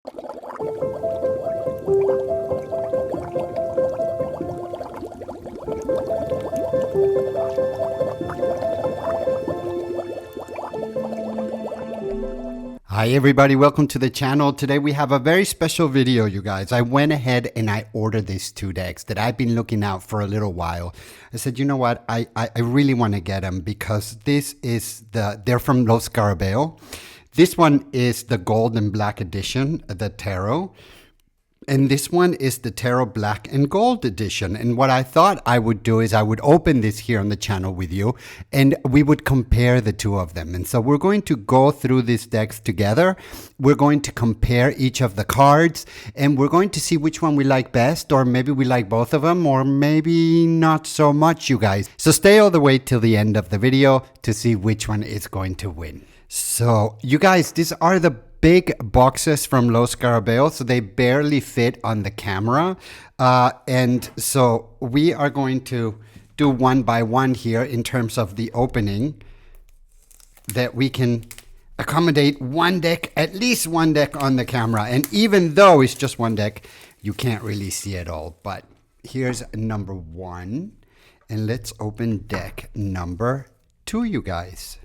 Hi everybody, welcome to the channel. Today we have a very special video, you guys. I went ahead and I ordered these two decks that I've been looking out for a little while. I said, you know what, I really want to get them because they're from Loscarabeo. This one is the Golden Black edition, the Tarot. And this one is the Tarot Black and Gold edition. And what I thought I would do is I would open this here on the channel with you and we would compare the two of them. And so we're going to go through these decks together. We're going to compare each of the cards and we're going to see which one we like best, or maybe we like both of them, or maybe not so much, you guys. So stay all the way till the end of the video to see which one is going to win. So you guys, these are the big boxes from Loscarabeo, so they barely fit on the camera. And so we are going to do one by one here in terms of the opening, that we can accommodate one deck, at least one deck on the camera. And even though it's just one deck, you can't really see it all. But here's number one. And let's open deck number two, you guys.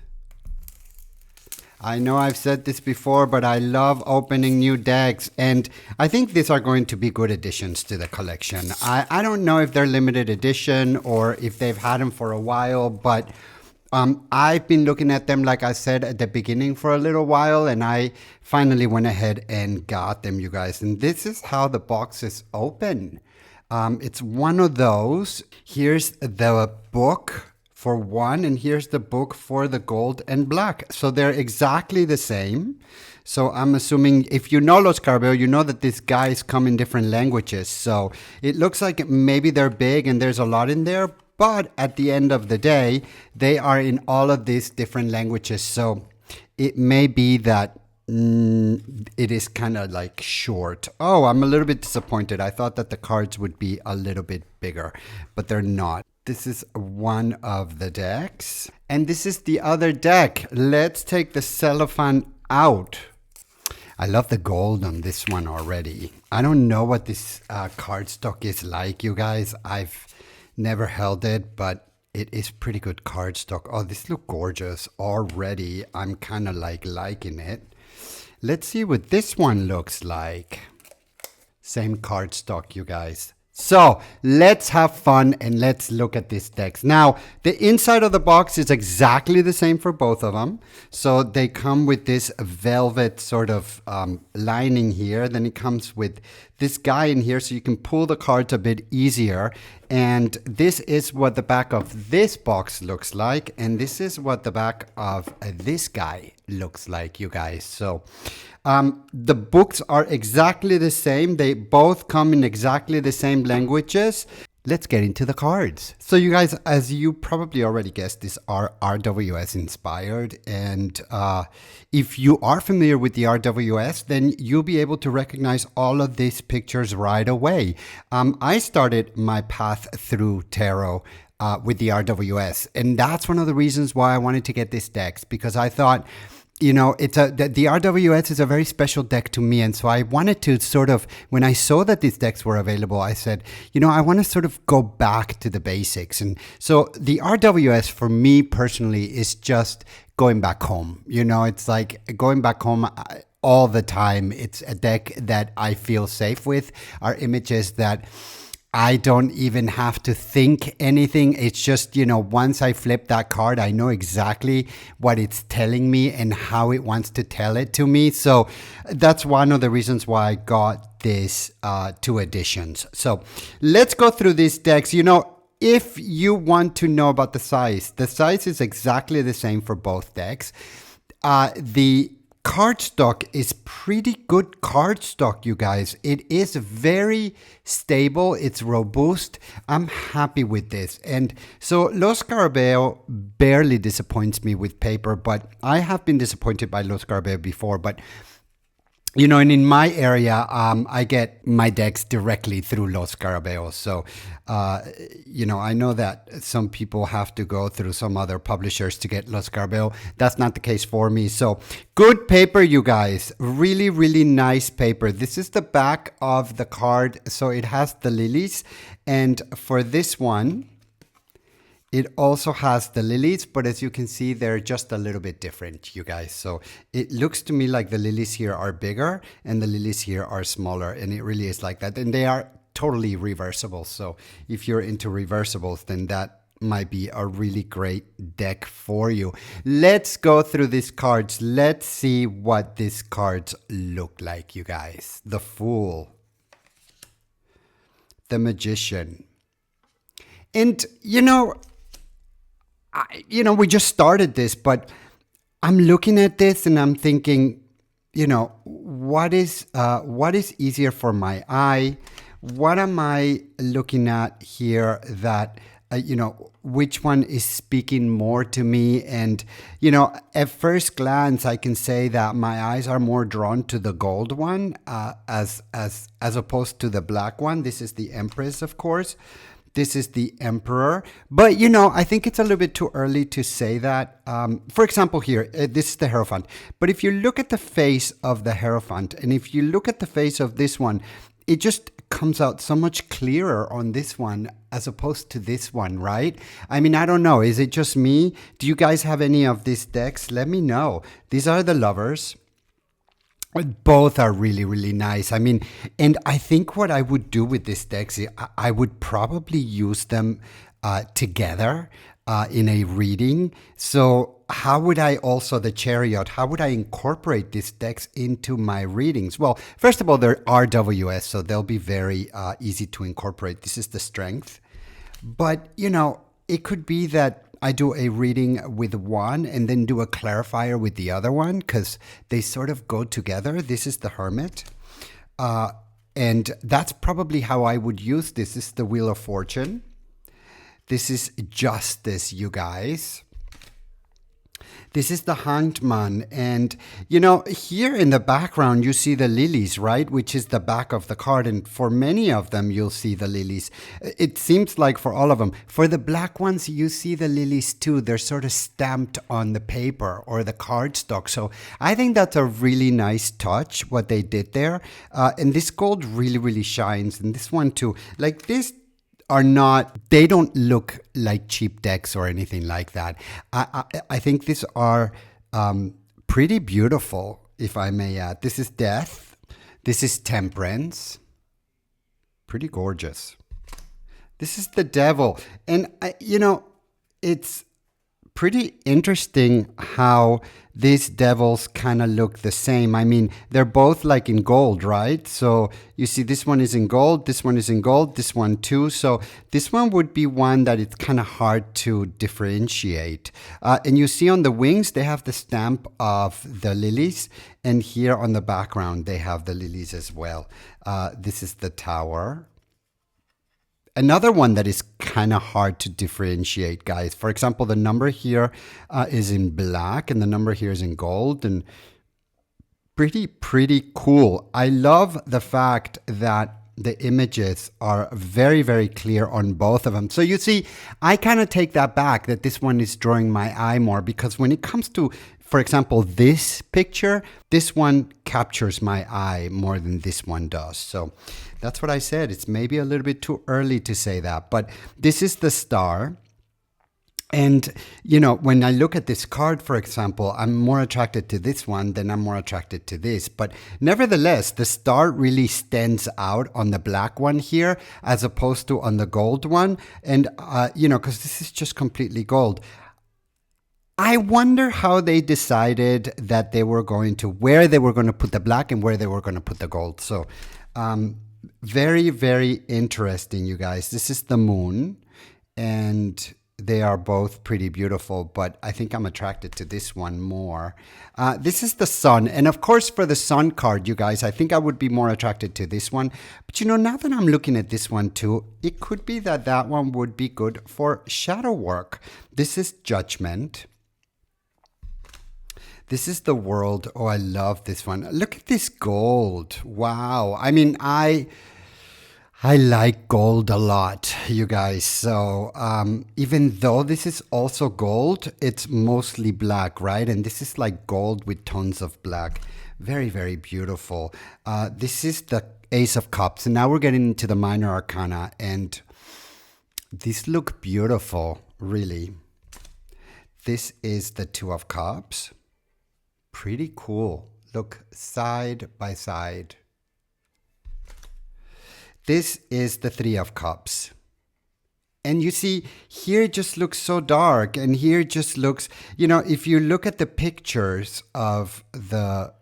I know I've said this before, but I love opening new decks, and I think these are going to be good additions to the collection. I don't know if they're limited edition or if they've had them for a while, but I've been looking at them, like I said at the beginning, for a little while, and I finally went ahead and got them, you guys. And this is how the boxes open. It's one of those. Here's the book for one, and here's the book for the Gold and Black. So they're exactly the same. So I'm assuming if you know Loscarabeo, you know that these guys come in different languages. So it looks like maybe they're big and there's a lot in there, but at the end of the day, they are in all of these different languages. So it may be that it is kind of like short. Oh, I'm a little bit disappointed. I thought that the cards would be a little bit bigger, but they're not. This is one of the decks. And this is the other deck. Let's take the cellophane out. I love the gold on this one already. I don't know what this cardstock is like, you guys. I've never held it, but it is pretty good cardstock. Oh, this looks gorgeous already. I'm kind of like liking it. Let's see what this one looks like. Same cardstock, you guys. So let's have fun and let's look at these decks. Now, the inside of the box is exactly the same for both of them. So they come with this velvet sort of lining here. Then it comes with this guy in here so you can pull the cards a bit easier. And this is what the back of this box looks like. And this is what the back of this guy looks like, you guys. So the books are exactly the same. They both come in exactly the same languages. Let's get into the cards. So you guys, as you probably already guessed, these are RWS inspired. And if you are familiar with the RWS, then you'll be able to recognize all of these pictures right away. I started my path through tarot with the RWS. And that's one of the reasons why I wanted to get these decks, because I thought, you know, the RWS is a very special deck to me. And so I wanted to sort of, when I saw that these decks were available, I said, you know, I want to sort of go back to the basics. And so the RWS for me personally is just going back home. You know, it's like going back home all the time. It's a deck that I feel safe with. Our images that I don't even have to think anything. It's just, you know, once I flip that card, I know exactly what it's telling me and how it wants to tell it to me. So that's one of the reasons why I got these two editions. So let's go through these decks. You know, if you want to know about the size is exactly the same for both decks. The cardstock is pretty good cardstock, you guys. It is very stable. It's robust. I'm happy with this. And so Loscarabeo barely disappoints me with paper, but I have been disappointed by Loscarabeo before. But You know, and in my area, I get my decks directly through Loscarabeo. So, you know, I know that some people have to go through some other publishers to get Loscarabeo. That's not the case for me. So, good paper, you guys. Really, really nice paper. This is the back of the card. So, it has the lilies. And for this one, it also has the lilies, but as you can see, they're just a little bit different, you guys. So it looks to me like the lilies here are bigger and the lilies here are smaller, and it really is like that. And they are totally reversible. So if you're into reversibles, then that might be a really great deck for you. Let's go through these cards. Let's see what these cards look like, you guys. The Fool, the Magician. And, you know, we just started this, but I'm looking at this and I'm thinking, you know, what is easier for my eye? What am I looking at here that, you know, which one is speaking more to me? And, you know, at first glance, I can say that my eyes are more drawn to the gold one as opposed to the black one. This is the Empress, of course. This is the Emperor. But, you know, I think it's a little bit too early to say that. For example, here, this is the Hierophant. But if you look at the face of the Hierophant, and if you look at the face of this one, it just comes out so much clearer on this one as opposed to this one, right? I mean, I don't know. Is it just me? Do you guys have any of these decks? Let me know. These are the Lovers. Both are really, really nice. I mean, and I think what I would do with these decks, I would probably use them together in a reading. So how would I also, the Chariot, how would I incorporate these decks into my readings? Well, first of all, they're RWS, so they'll be very easy to incorporate. This is the Strength. But, you know, it could be that I do a reading with one and then do a clarifier with the other one because they sort of go together. This is the Hermit. And that's probably how I would use this. This is the Wheel of Fortune. This is Justice, you guys. This is the Hanged Man. And, you know, here in the background, you see the lilies, right? Which is the back of the card. And for many of them, you'll see the lilies. It seems like for all of them. For the black ones, you see the lilies too. They're sort of stamped on the paper or the cardstock. So I think that's a really nice touch, what they did there. And this gold really, really shines. And this one too. Like this, they don't look like cheap decks or anything like that. I think these are pretty beautiful, if I may add. This is Death. This is Temperance. Pretty gorgeous. This is the Devil. And, you know, it's pretty interesting how these devils kind of look the same. I mean, they're both like in gold, right? So you see this one is in gold, this one is in gold, this one too. So this one would be one that it's kind of hard to differentiate. And you see on the wings, they have the stamp of the lilies. And here on the background, they have the lilies as well. This is the Tower. Another one that is kind of hard to differentiate, guys. For example, the number here is in black and the number here is in gold, and pretty cool. I love the fact that the images are very, very clear on both of them. So you see, I kind of take that back, that this one is drawing my eye more, because when it comes to, for example, this picture, this one captures my eye more than this one does. So that's what I said. It's maybe a little bit too early to say that, but this is the Star. And, you know, when I look at this card, for example, I'm more attracted to this one than I'm more attracted to this. But nevertheless, the Star really stands out on the black one here as opposed to on the gold one. And, you know, because this is just completely gold. I wonder how they decided that they were going to, where they were going to put the black and where they were going to put the gold. So, very, very interesting, you guys. This is the Moon, and they are both pretty beautiful, but I think I'm attracted to this one more. This is the Sun. And of course, for the Sun card, you guys, I think I would be more attracted to this one. But you know, now that I'm looking at this one too, it could be that that one would be good for shadow work. This is Judgment. This is the world. Oh, I love this one. Look at this gold. Wow. I mean, I like gold a lot, you guys. So even though this is also gold, it's mostly black, right? And this is like gold with tons of black. Very, very beautiful. This is the Ace of Cups. And now we're getting into the minor arcana. And these look beautiful, really. This is the Two of Cups. Pretty cool. Look side by side. This is the Three of Cups. And you see, here it just looks so dark. And here it just looks, you know, if you look at the pictures of the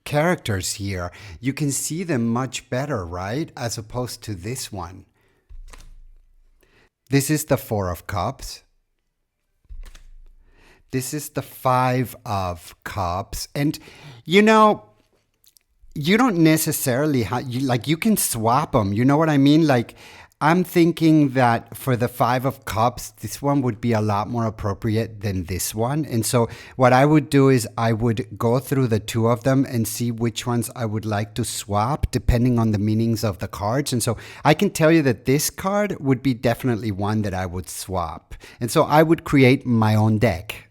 characters here, you can see them much better, right? As opposed to this one. This is the Four of Cups. This is the Five of Cups. And, you know, you don't necessarily you can swap them. You know what I mean? Like, I'm thinking that for the Five of Cups, this one would be a lot more appropriate than this one. And so what I would do is I would go through the two of them and see which ones I would like to swap depending on the meanings of the cards. And so I can tell you that this card would be definitely one that I would swap. And so I would create my own deck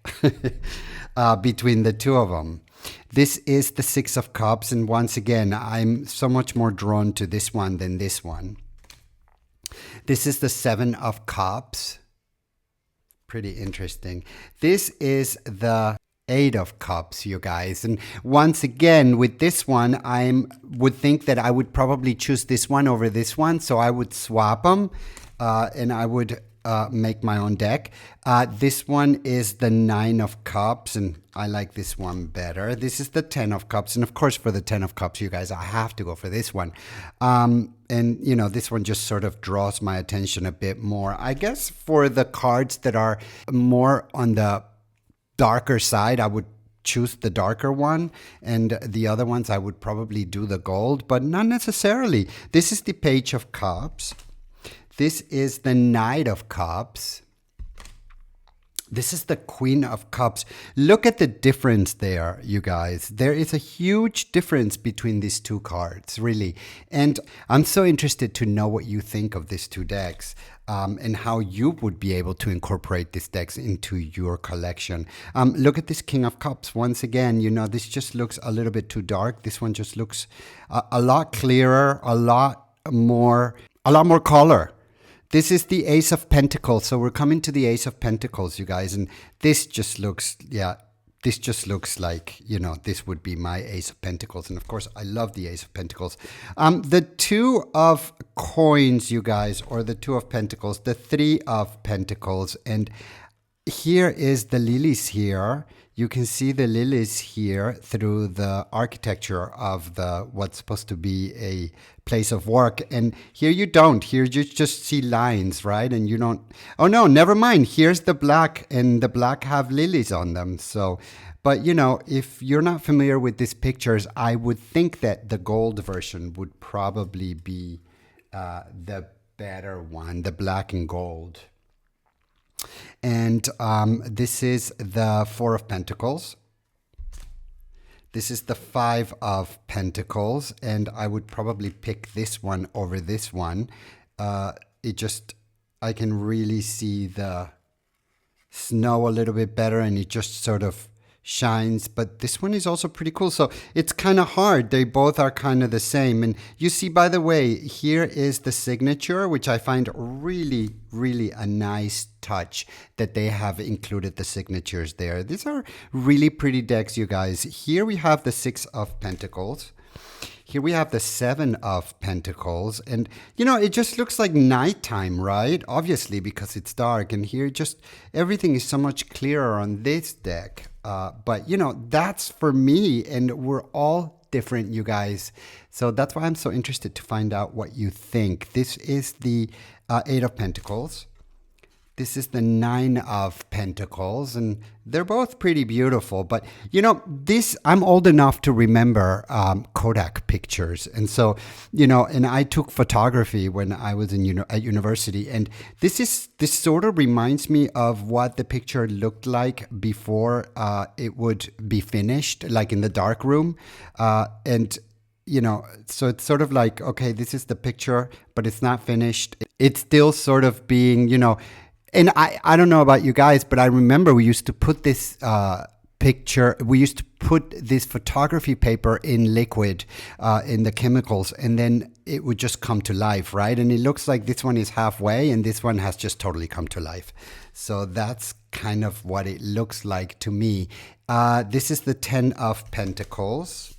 between the two of them. This is the Six of Cups. And once again, I'm so much more drawn to this one than this one. This is the Seven of Cups. Pretty interesting. This is the Eight of Cups, you guys. And once again, with this one, I would think that I would probably choose this one over this one. So I would swap them and I would make my own deck. This one is the Nine of Cups, and I like this one better. This is the Ten of Cups, and of course for the Ten of Cups, you guys, I have to go for this one. And you know, this one just sort of draws my attention a bit more. I guess for the cards that are more on the darker side, I would choose the darker one, and the other ones I would probably do the gold, but not necessarily. This is the Page of Cups. This is the Knight of Cups. This is the Queen of Cups. Look at the difference there, you guys. There is a huge difference between these two cards, really. And I'm so interested to know what you think of these two decks and how you would be able to incorporate these decks into your collection. Look at this King of Cups. Once again, you know, this just looks a little bit too dark. This one just looks a lot clearer, a lot more color. This is the Ace of Pentacles. So we're coming to the Ace of Pentacles, you guys. And this just looks, this just looks like, you know, this would be my Ace of Pentacles. And of course, I love the Ace of Pentacles. The Two of Coins, you guys, or the Two of Pentacles, the Three of Pentacles. And here is the lilies here. You can see the lilies here through the architecture of the what's supposed to be a place of work. And here you don't. Here you just see lines, right? And you don't. Oh, no, never mind. Here's the black, and the black have lilies on them. So, but, you know, if you're not familiar with these pictures, I would think that the gold version would probably be the better one, the black and gold. And this is the Four of Pentacles. This is the Five of Pentacles. And I would probably pick this one over this one. I can really see the snow a little bit better, and it just sort of shines. But this one is also pretty cool. So it's kind of hard. They both are kind of the same. And you see, by the way, here is the signature, which I find really, really a nice touch that they have included the signatures there. These are really pretty decks, you guys. Here we have the Six of Pentacles. Here we have the Seven of Pentacles. And, you know, it just looks like nighttime, right? Obviously, because it's dark. And here just everything is so much clearer on this deck. But, you know, that's for me. And we're all different, you guys. So that's why I'm so interested to find out what you think. This is the Eight of Pentacles. This is the 9 of Pentacles, and they're both pretty beautiful. But, I'm old enough to remember Kodak pictures. And so, and I took photography when I was at university. And this sort of reminds me of what the picture looked like before it would be finished, like in the dark room. So it's sort of like, okay, this is the picture, but it's not finished. It's still sort of being, and I don't know about you guys, but I remember we used to put this we used to put this photography paper in liquid, in the chemicals, and then it would just come to life, right? And it looks like this one is halfway and this one has just totally come to life. So that's kind of what it looks like to me. This is the 10 of Pentacles.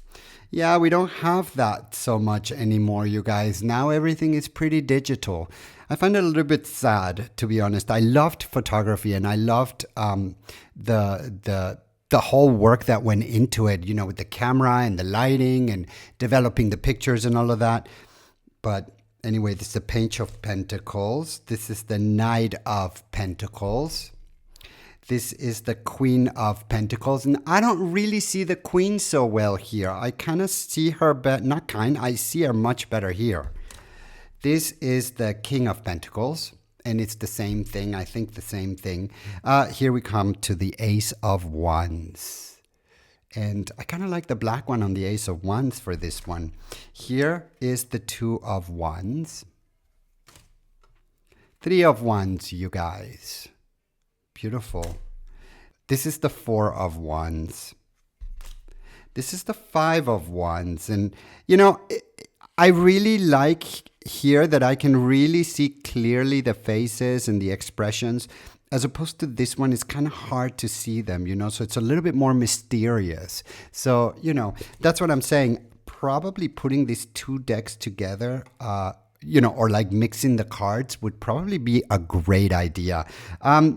Yeah, we don't have that so much anymore, you guys. Now everything is pretty digital. I find it a little bit sad, to be honest. I loved photography and I loved the whole work that went into it, with the camera and the lighting and developing the pictures and all of that. But anyway, this is the Page of Pentacles. This is the Knight of Pentacles. This is the Queen of Pentacles. And I don't really see the Queen so well here. I kind of see her, I see her much better here. This is the King of Pentacles. And it's the same thing. I think the same thing. Here we come to the Ace of Wands. And I kind of like the black one on the Ace of Wands for this one. Here is the Two of Wands. Three of Wands, you guys. Beautiful. This is the Four of Wands. This is the Five of Wands. And, I really like here that I can really see clearly the faces and the expressions, as opposed to this one. It's kind of hard to see them, so it's a little bit more mysterious. So, that's what I'm saying. Probably putting these two decks together, or like mixing the cards would probably be a great idea.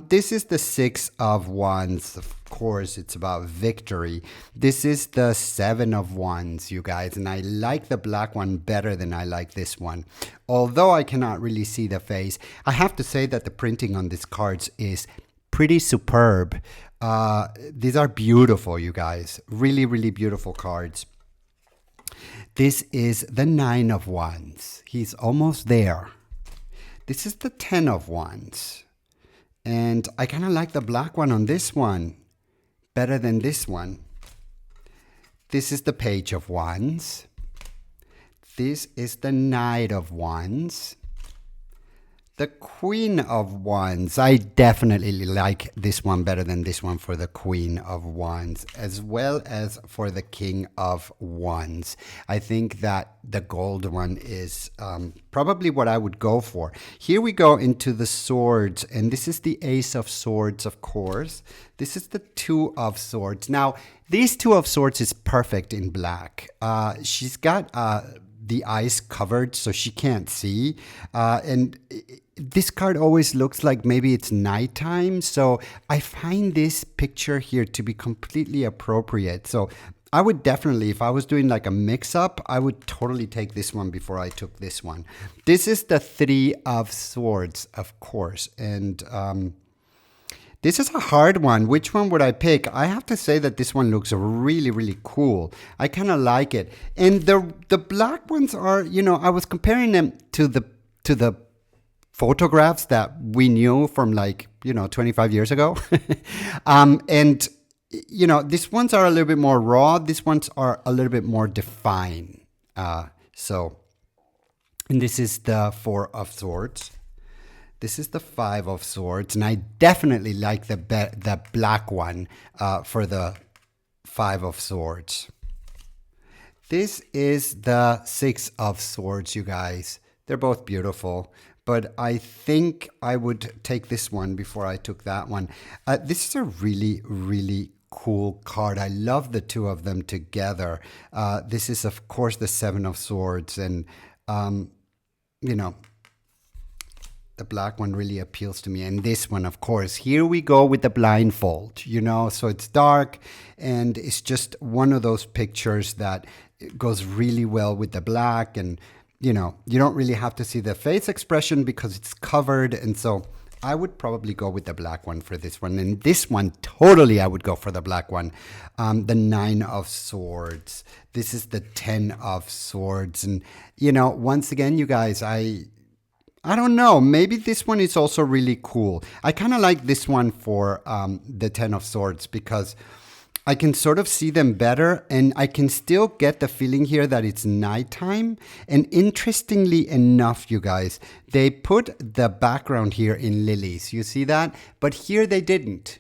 This is the Six of Wands. Of course, it's about victory. This is the Seven of Wands, you guys. And I like the black one better than I like this one. Although I cannot really see the face, I have to say that the printing on these cards is pretty superb. These are beautiful, you guys. Really, really beautiful cards. This is the Nine of Wands. He's almost there. This is the 10 of Wands. And I kind of like the black one on this one better than this one. This is the Page of Wands. This is the Knight of Wands. The Queen of Wands. I definitely like this one better than this one for the Queen of Wands, as well as for the King of Wands. I think that the gold one is probably what I would go for. Here we go into the swords, and this is the Ace of Swords, of course. This is the Two of Swords. Now, these Two of Swords is perfect in black. She's got the eyes covered so she can't see, and this card always looks like maybe it's nighttime, so I find this picture here to be completely appropriate. So I would definitely, if I was doing like a mix-up, I would totally take this one before I took this one. This is the Three of Swords, of course, and this is a hard one. Which one would I pick? I have to say that this one looks really, really cool. I kind of like it. And the black ones are, I was comparing them to the photographs that we knew from 25 years ago. And, these ones are a little bit more raw. These ones are a little bit more defined. And this is the Four of Swords. This is the Five of Swords, and I definitely like the black one for the Five of Swords. This is the Six of Swords, you guys. They're both beautiful, but I think I would take this one before I took that one. This is a really, really cool card. I love the two of them together. This is, of course, the Seven of Swords, and, the black one really appeals to me. And this one, of course, here we go with the blindfold, so it's dark, and it's just one of those pictures that goes really well with the black. And, you don't really have to see the face expression because it's covered. And so I would probably go with the black one for this one. And this one, totally, I would go for the black one. The 9 of Swords. This is the 10 of Swords. And, you know, once again, you guys, I don't know. Maybe this one is also really cool. I kind of like this one for the 10 of Swords because I can sort of see them better, and I can still get the feeling here that it's nighttime. And interestingly enough, you guys, they put the background here in lilies. You see that? But here they didn't.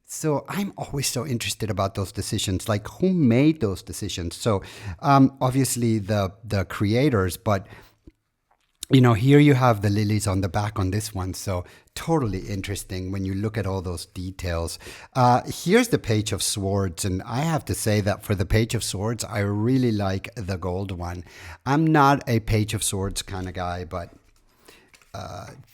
So I'm always so interested about those decisions, like who made those decisions. So obviously the creators, but you know, here you have the lilies on the back on this one. So totally interesting when you look at all those details. Here's the Page of Swords. And I have to say that for the Page of Swords, I really like the gold one. I'm not a Page of Swords kind of guy, but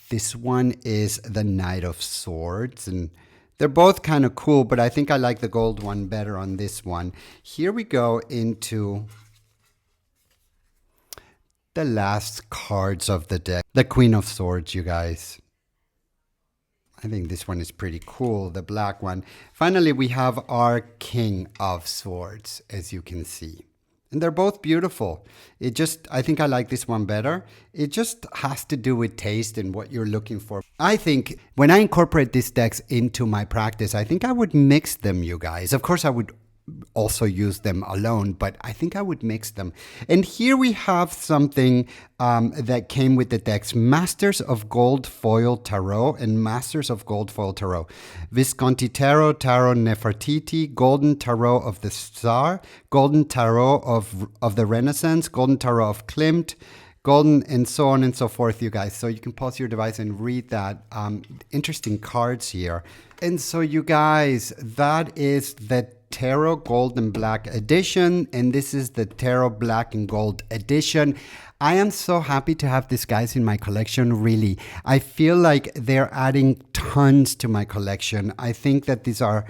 this one is the Knight of Swords. And they're both kind of cool, but I think I like the gold one better on this one. Here we go into the last cards of the deck. The Queen of Swords, you guys. I think this one is pretty cool, the black one. Finally, we have our King of Swords, as you can see. And they're both beautiful. I think I like this one better. It just has to do with taste and what you're looking for. I think when I incorporate these decks into my practice, I think I would mix them, you guys. Of course, I would also use them alone, but I think I would mix them. And here we have something that came with the decks: Masters of Gold Foil Tarot and Masters of Gold Foil Tarot, Visconti Tarot, Tarot Nefertiti, Golden Tarot of the Tsar, Golden Tarot of the Renaissance, Golden Tarot of Klimt, Golden, and so on and so forth, you guys. So you can pause your device and read that. Interesting cards here. And so you guys, that is the Tarot Golden Black edition, and this is the Tarot Black and Gold edition. I am so happy to have these guys in my collection, really. I feel like they're adding tons to my collection. I think that these are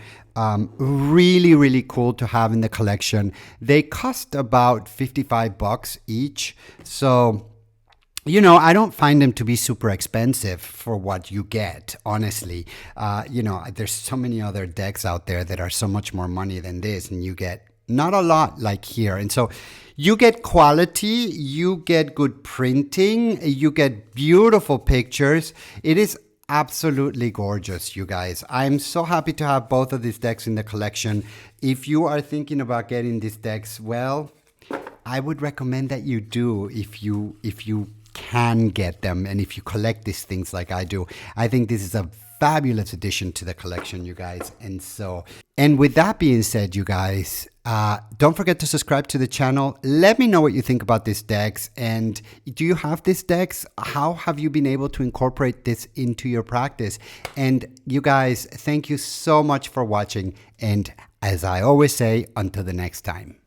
really, really cool to have in the collection. They cost about $55 each. So, you know, I don't find them to be super expensive for what you get, honestly. You know, there's so many other decks out there that are so much more money than this, and you get not a lot like here. And so you get quality, you get good printing, you get beautiful pictures. It is absolutely gorgeous, you guys. I'm so happy to have both of these decks in the collection. If you are thinking about getting these decks, well, I would recommend that you do if you can get them, and if you collect these things like I do. I think this is a fabulous addition to the collection, you guys. And with that being said, you guys, don't forget to subscribe to the channel. Let me know what you think about these decks, and do you have these decks? How have you been able to incorporate this into your practice? And you guys, thank you so much for watching, and as I always say, until the next time.